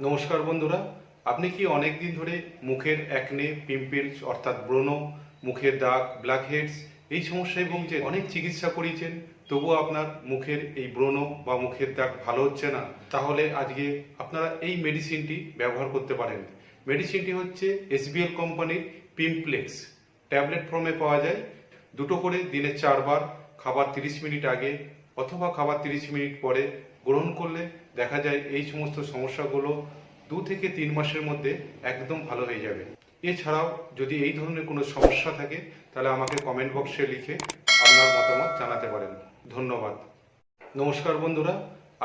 নমস্কার বন্ধুরা, আপনি কি অনেক দিন ধরে মুখের অ্যাকনে, পিম্পলস অর্থাৎ ব্রণ, মুখের দাগ, ব্ল্যাক হেডস এই সমস্যায় ভুগছেন? অনেক চিকিৎসা করিয়েছেন, তবুও আপনার মুখের এই ব্রণ বা মুখের দাগ ভালো হচ্ছে না? তাহলে আজকে আপনারা এই মেডিসিনটি ব্যবহার করতে পারেন। মেডিসিনটি হচ্ছে এসবিএল কোম্পানির পিমপ্লেক্স। ট্যাবলেট ফর্মে পাওয়া যায়। দুটো করে দিনে 4 বার, খাবার 30 মিনিট আগে অথবা খাবার 30 মিনিট পরে গ্রহণ করলে দেখা যায় এই সমস্ত সমস্যাগুলো 2 থেকে 3 মাসের মধ্যে একদম ভালো হয়ে যাবে। এছাড়াও যদি এই ধরনের কোনো সমস্যা থাকে তাহলে আমাকে কমেন্ট বক্সে লিখে আপনার মতামত জানাতে পারেন। ধন্যবাদ। নমস্কার বন্ধুরা,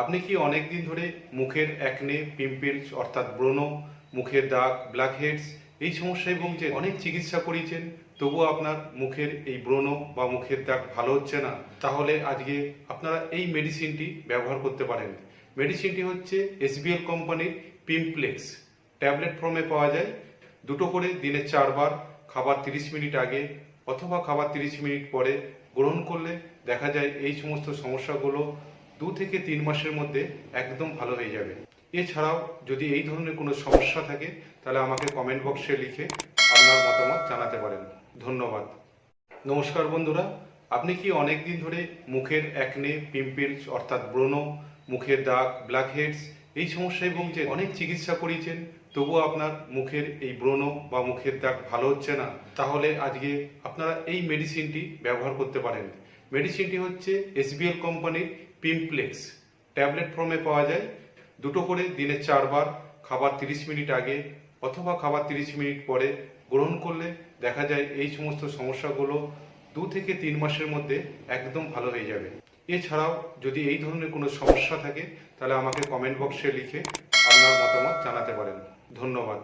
আপনি কি অনেক দিন ধরে মুখের অ্যাকনে, পিম্পলস অর্থাৎ ব্রণ, মুখের দাগ, ব্ল্যাক হেডস এই সমস্যায় ভুগছেন? অনেক চিকিৎসা করিয়েছেন, তবুও আপনার মুখের এই ব্রণ বা মুখের দাগ ভালো হচ্ছে না? তাহলে আজকে আপনারা এই মেডিসিনটি ব্যবহার করতে পারেন। মেডিসিনটি হচ্ছে এসবিএল কোম্পানির পিমপ্লেক্স। ট্যাবলেট ফর্মে পাওয়া যায়। দুটো করে দিনে 4 বার, খাবার 30 মিনিট আগে অথবা খাবার 30 মিনিট পরে গ্রহণ করলে দেখা যায় এই সমস্ত সমস্যাগুলো 2 থেকে 3 মাসের মধ্যে একদম ভালো হয়ে যাবে। এছাড়াও যদি এই ধরনের কোনো সমস্যা থাকে তাহলে আমাকে কমেন্ট বক্সে লিখে আপনার মতামত জানাতে পারেন। ধন্যবাদ। নমস্কার বন্ধুরা, আপনি কি অনেক দিন ধরে মুখের অ্যাকনে, পিম্পলস অর্থাৎ ব্রণ, মুখের দাগ, ব্ল্যাক হেডস এই সমস্যায় ভুগছেন? অনেক চিকিৎসা করিয়েছেন, তবুও আপনার মুখের এই ব্রণ বা মুখের দাগ ভালো হচ্ছে না? তাহলে আজকে আপনারা এই মেডিসিনটি ব্যবহার করতে পারেন। মেডিসিনটি হচ্ছে এসবিএল কোম্পানির পিমপ্লেক্স। ট্যাবলেট ফর্মে পাওয়া যায়। দুটো করে দিনে 4 বার, খাবার 30 মিনিট আগে অথবা খাবার 30 মিনিট পরে গ্রহণ করলে দেখা যায় এই সমস্ত সমস্যাগুলো 2 থেকে 3 মাসের মধ্যে একদম ভালো হয়ে যাবে। এছাড়াও যদি এই ধরনের কোনো সমস্যা থাকে তাহলে আমাকে কমেন্ট বক্সে লিখে আপনার মতামত জানাতে পারেন। ধন্যবাদ।